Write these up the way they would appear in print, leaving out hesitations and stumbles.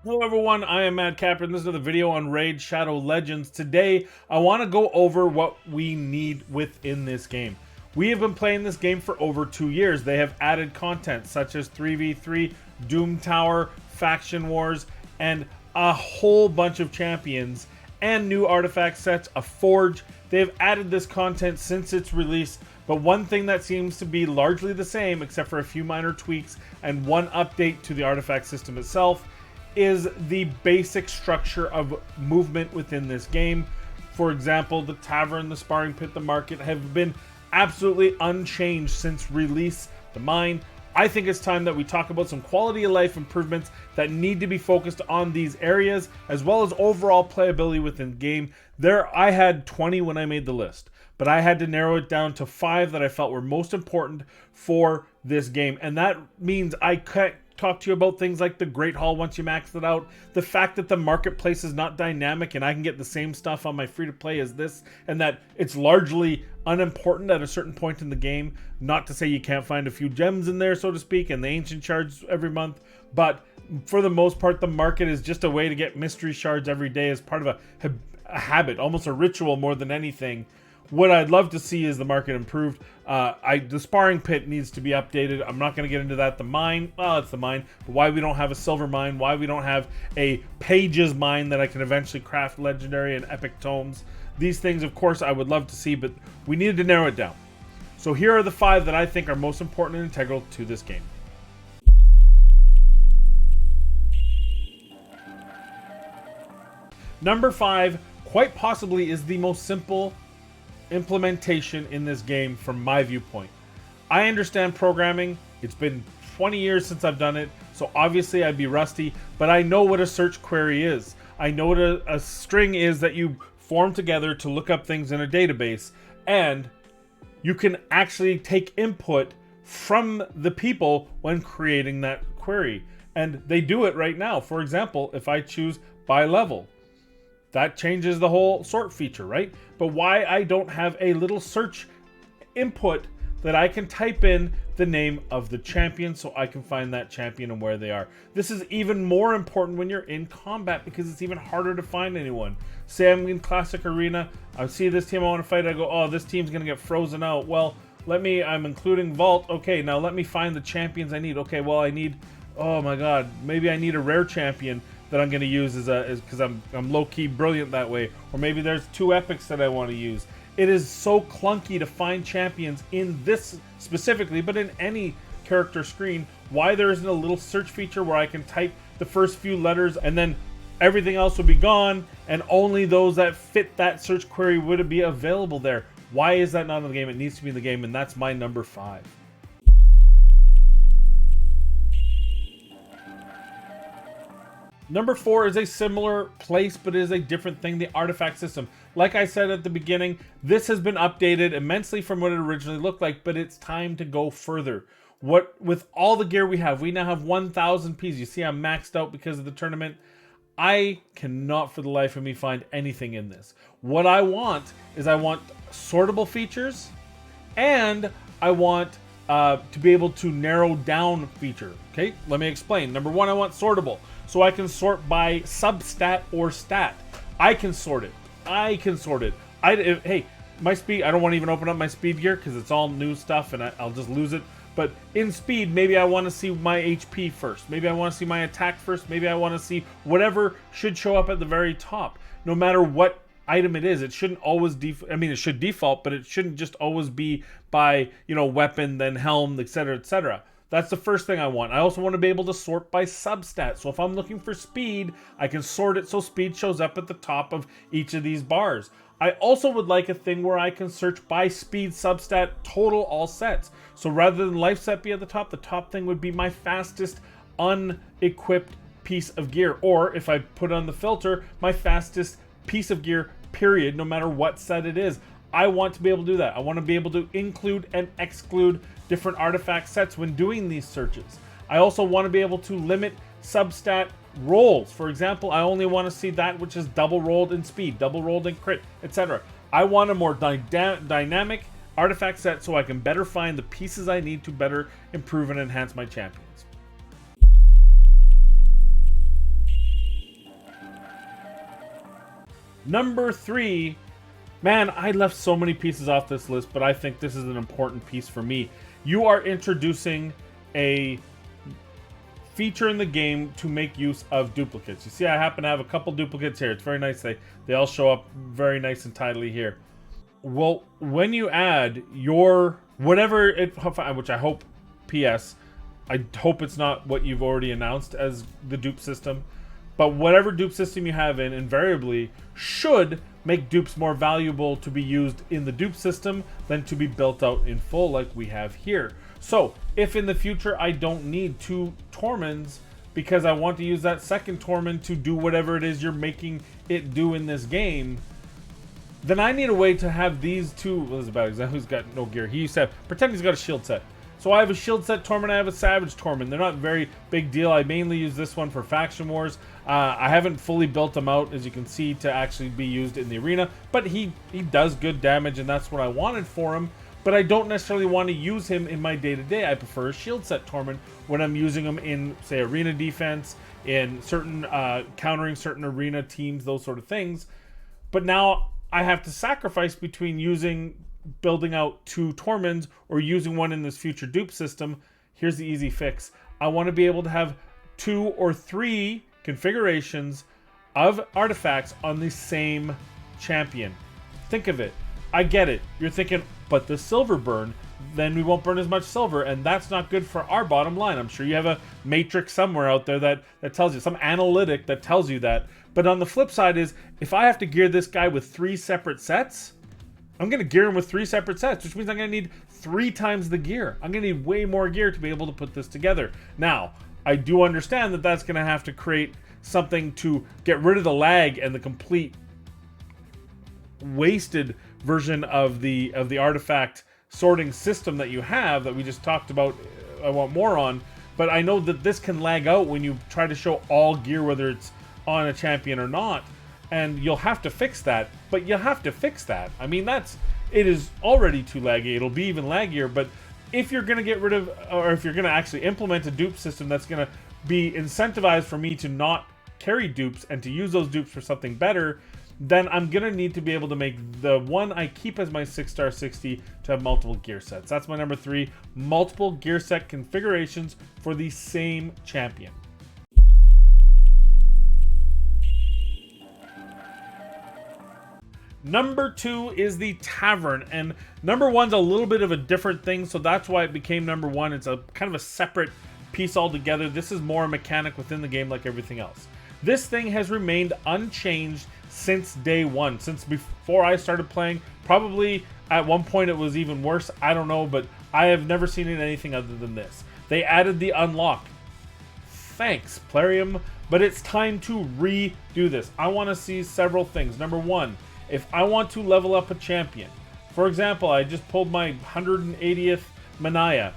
Hello everyone, I am Matt Capper and this is another video on Raid Shadow Legends. Today, I want to go over what we need within this game. We have been playing this game for over 2 years. They have added content such as 3v3, Doom Tower, Faction Wars, and a whole bunch of champions and new artifact sets, a forge. They have added this content since its release, but one thing that seems to be largely the same, except for a few minor tweaks and one update to the artifact system itself, is the basic structure of movement within this game. For example, the Tavern, the Sparring Pit, the Market have been absolutely unchanged since release. The Mine. I think it's time that we talk about some quality of life improvements that need to be focused on these areas, as well as overall playability within the game. I had 20 when I made the list, but I had to narrow it down to 5 that I felt were most important for this game. And that means I can't talk to you about things like the Great Hall once you max it out, the fact that the marketplace is not dynamic and I can get the same stuff on my free-to-play as this, and that it's largely unimportant at a certain point in the game. Not to say you can't find a few gems in there, so to speak, and the ancient shards every month, but for the most part, the market is just a way to get mystery shards every day as part of a habit, almost a ritual more than anything. What I'd love to see is the market improved. The Sparring Pit needs to be updated. I'm not going to get into that. The Mine, well, it's the Mine. But why we don't have a Silver Mine, why we don't have a Pages Mine that I can eventually craft Legendary and Epic Tomes. These things, of course, I would love to see, but we needed to narrow it down. So here are the 5 that I think are most important and integral to this game. Number 5, quite possibly, is the most simple implementation in this game from my viewpoint. I understand programming. It's been 20 years since I've done it, so obviously I'd be rusty, but I know what a search query is. I know what a string is that you form together to look up things in a database, and you can actually take input from the people when creating that query, and they do it right now. For example, if I choose by level, that changes the whole sort feature, right? But why I don't have a little search input that I can type in the name of the champion so I can find that champion and where they are. This is even more important when you're in combat because it's even harder to find anyone. Say I'm in Classic Arena, I see this team I want to fight, I go, oh, this team's going to get frozen out. Well, I'm including Vault. Okay, now let me find the champions I need. Okay, well, I need, oh my god, maybe I need a rare champion that I'm going to use because I'm low-key brilliant that way. Or maybe there's 2 epics that I want to use. It is so clunky to find champions in this specifically, but in any character screen. Why there isn't a little search feature where I can type the first few letters and then everything else would be gone and only those that fit that search query would be available there. Why is that not in the game? It needs to be in the game, and that's my number 5. Number 4 is a similar place, but it is a different thing, the artifact system. Like I said at the beginning, this has been updated immensely from what it originally looked like, but it's time to go further. With all the gear we now have 1,000 Ps. You see I'm maxed out because of the tournament. I cannot for the life of me find anything in this. What I want is sortable features, and I want to be able to narrow down feature. Okay, let me explain. Number 1, I want sortable. So I can sort by substat or stat. I can sort it. Hey, my speed, I don't want to even open up my speed gear because it's all new stuff and I'll just lose it. But in speed, maybe I want to see my HP first. Maybe I want to see my attack first. Maybe I want to see whatever should show up at the very top. No matter what item it is, it shouldn't always it should default, but it shouldn't just always be by, weapon, then helm, etc., etc. That's the first thing I want. I also want to be able to sort by substat. So if I'm looking for speed, I can sort it so speed shows up at the top of each of these bars. I also would like a thing where I can search by speed, substat, total, all sets. So rather than life set be at the top thing would be my fastest unequipped piece of gear. Or if I put on the filter, my fastest piece of gear, period, no matter what set it is. I want to be able to do that. I want to be able to include and exclude different artifact sets when doing these searches. I also want to be able to limit substat rolls. For example, I only want to see that which is double rolled in speed, double rolled in crit, etc. I want a more dynamic artifact set so I can better find the pieces I need to better improve and enhance my champions. Number 3, man, I left so many pieces off this list, but I think this is an important piece for me. You are introducing a feature in the game to make use of duplicates. You see, I happen to have a couple duplicates here. It's very nice. They all show up very nice and tidily here. Well, when you add your whatever it, which I hope, PS, I hope it's not what you've already announced as the dupe system, but whatever dupe system you have in, invariably should make dupes more valuable to be used in the dupe system than to be built out in full like we have here. So if in the future I don't need 2 Torments because I want to use that second Torment to do whatever it is you're making it do in this game, then I need a way to have these 2. What is a bad example? Who's got no gear? He used to have, pretend he's got a shield set. So I have a shield set Torment, I have a Savage Torment. They're not very big deal. I mainly use this one for Faction Wars. I haven't fully built them out, as you can see, to actually be used in the arena. But he does good damage, and that's what I wanted for him. But I don't necessarily want to use him in my day-to-day. I prefer a shield set Torment when I'm using him in, say, arena defense, in certain countering certain arena teams, those sort of things. But now I have to sacrifice between building out 2 Torments or using one in this future dupe system. Here's the easy fix. I want to be able to have 2 or 3 configurations of artifacts on the same champion. Think of it. I get it. You're thinking, but the silver burn, then we won't burn as much silver, and that's not good for our bottom line. I'm sure you have a matrix somewhere out there that tells you, some analytic that tells you that. But on the flip side is, if I have to gear this guy with 3 separate sets, I'm going to gear him with 3 separate sets, which means I'm going to need 3 times the gear. I'm going to need way more gear to be able to put this together. Now, I do understand that that's going to have to create something to get rid of the lag and the complete wasted version of the artifact sorting system that you have that we just talked about. I want more on, but I know that this can lag out when you try to show all gear, whether it's on a champion or not. And you'll have to fix that, but you'll have to fix that. I mean, it is already too laggy. It'll be even laggier, but if you're going to get rid of, or if you're going to actually implement a dupe system that's going to be incentivized for me to not carry dupes and to use those dupes for something better, then I'm going to need to be able to make the one I keep as my 6-star 60 to have multiple gear sets. That's my number 3, multiple gear set configurations for the same champion. Number 2 is the Tavern, and number 1's a little bit of a different thing, so that's why it became number 1. It's a kind of a separate piece altogether. This is more a mechanic within the game like everything else. This thing has remained unchanged since day 1, since before I started playing. Probably at one point it was even worse, I don't know, but I have never seen it anything other than this. They added the unlock. Thanks, Plarium, but it's time to redo this. I want to see several things. Number 1, if I want to level up a champion, for example, I just pulled my 180th Manaya.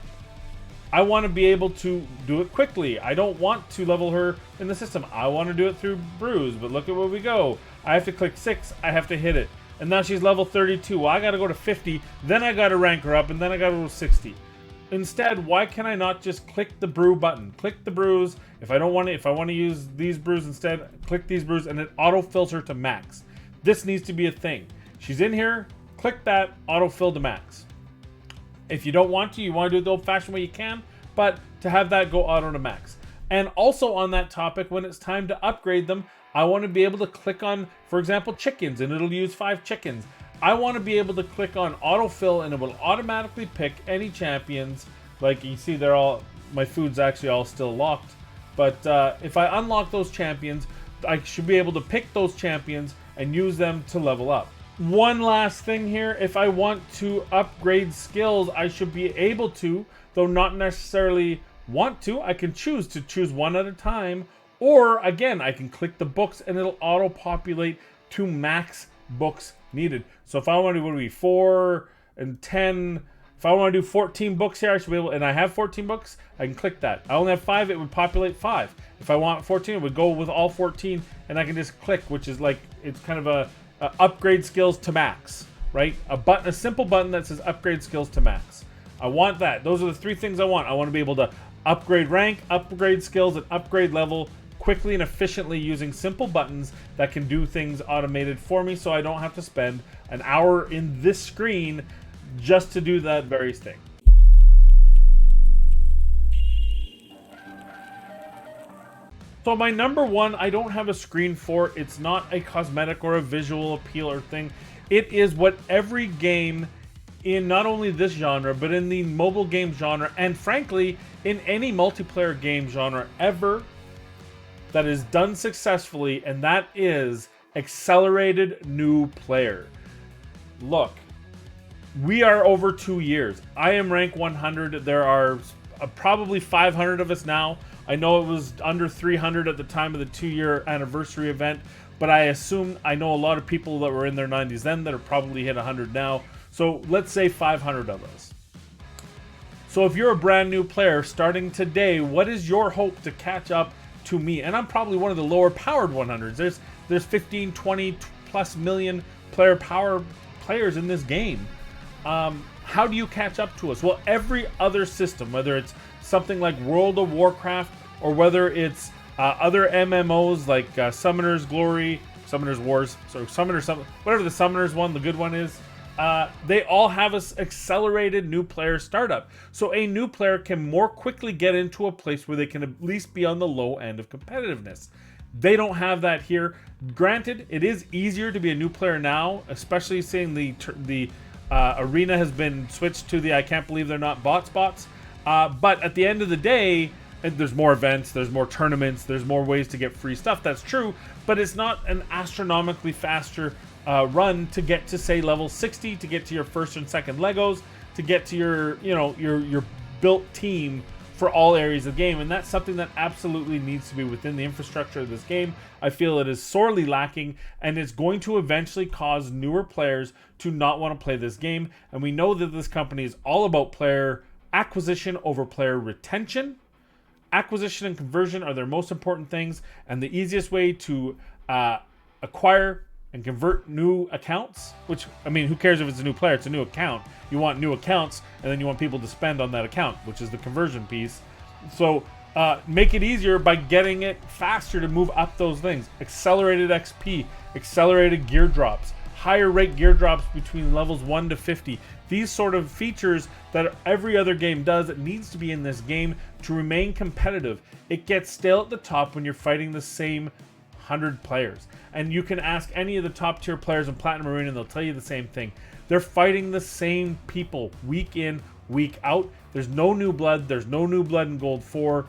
I want to be able to do it quickly. I don't want to level her in the system. I want to do it through Bruise, but look at where we go. I have to click 6, I have to hit it. And now she's level 32. Well, I got to go to 50, then I got to rank her up, and then I got to go to 60. Instead, why can I not just click the brew button? Click the brews. If I want to use these brews instead, click these brews, and it auto-fills her to max. This needs to be a thing. She's in here, click that, autofill to max. If you don't want to, you want to do it the old-fashioned way, you can, but to have that go auto to max. And also on that topic, when it's time to upgrade them, I want to be able to click on, for example, chickens, and it'll use 5 chickens. I want to be able to click on autofill, and it will automatically pick any champions. Like you see, they're all, my food's actually all still locked. But if I unlock those champions, I should be able to pick those champions and use them to level up. One last thing here, if I want to upgrade skills, I should be able to, though not necessarily want to. I can choose to choose one at a time, or again, I can click the books and it'll auto-populate to max books needed. So if I want to do, what do we, 4 and 10, if I want to do 14 books here, I should be able, and I have 14 books, I can click that. I only have 5, it would populate 5. If I want 14, it would go with all 14, and I can just click, which is like, it's kind of a upgrade skills to max, right? A simple button that says upgrade skills to max. I want that. Those are the 3 things I want. I want to be able to upgrade rank, upgrade skills, and upgrade level quickly and efficiently using simple buttons that can do things automated for me, so I don't have to spend an hour in this screen just to do that very thing. So my number one, I don't have a screen for. It's not a cosmetic or a visual appeal or thing. It is what every game in not only this genre, but in the mobile game genre, and frankly, in any multiplayer game genre ever that is done successfully, and that is accelerated new player. Look, we are over 2 years. I am rank 100. There are probably 500 of us now. I know it was under 300 at the time of the 2-year anniversary event, but I assume I know a lot of people that were in their 90s then that are probably hit 100 now. So let's say 500 of us. So if you're a brand new player starting today, what is your hope to catch up to me? And I'm probably one of the lower powered 100s. There's 15, 20 plus million players in this game. How do you catch up to us? Well, every other system, whether it's something like World of Warcraft or whether it's other MMOs like Summoner's Glory, Summoner's Wars, so whatever the Summoner's one, the good one is, they all have an accelerated new player startup. So a new player can more quickly get into a place where they can at least be on the low end of competitiveness. They don't have that here. Granted, it is easier to be a new player now, especially seeing the arena has been switched to the I can't believe they're not bots. But at the end of the day, there's more events, there's more tournaments, there's more ways to get free stuff. That's true, but it's not an astronomically faster run to get to, say, level 60, to get to your first and second Legos, to get to your built team for all areas of the game. And that's something that absolutely needs to be within the infrastructure of this game. I feel it is sorely lacking, and it's going to eventually cause newer players to not want to play this game. And we know that this company is all about player acquisition over player retention. Acquisition and conversion are their most important things, and the easiest way to acquire and convert new accounts, which, I mean, who cares if it's a new player? It's a new account. You want new accounts, and then you want people to spend on that account, which is the conversion piece. So make it easier by getting it faster to move up those things. Accelerated XP, accelerated gear drops, higher rate gear drops between levels 1 to 50. These sort of features that every other game does, it needs to be in this game to remain competitive. It gets stale at the top when you're fighting the same 100 players. And you can ask any of the top tier players in Platinum Arena and they'll tell you the same thing. They're fighting the same people week in, week out. There's no new blood. There's no new blood in Gold 4,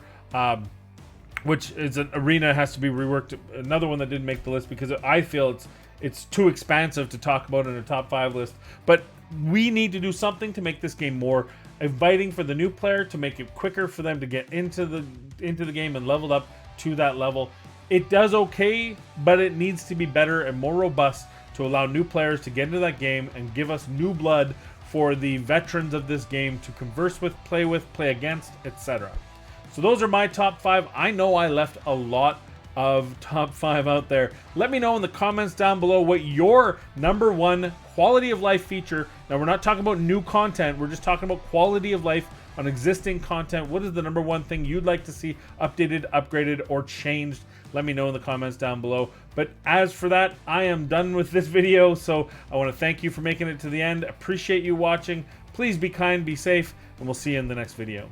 which is an arena has to be reworked. Another one that didn't make the list because I feel it's too expansive to talk about in a top 5 list. But we need to do something to make this game more inviting for the new player, to make it quicker for them to get into the game and leveled up to that level. It does okay, but it needs to be better and more robust to allow new players to get into that game and give us new blood for the veterans of this game to converse with, play against, etc. So those are my top 5. I know I left a lot of top 5 out there. Let me know in the comments down below what your number one quality of life feature. Now, we're not talking about new content. We're just talking about quality of life on existing content. What is the number one thing you'd like to see updated, upgraded, or changed? Let me know in the comments down below. But as for that, I am done with this video. So I want to thank you for making it to the end. Appreciate you watching. Please be kind, be safe, and we'll see you in the next video.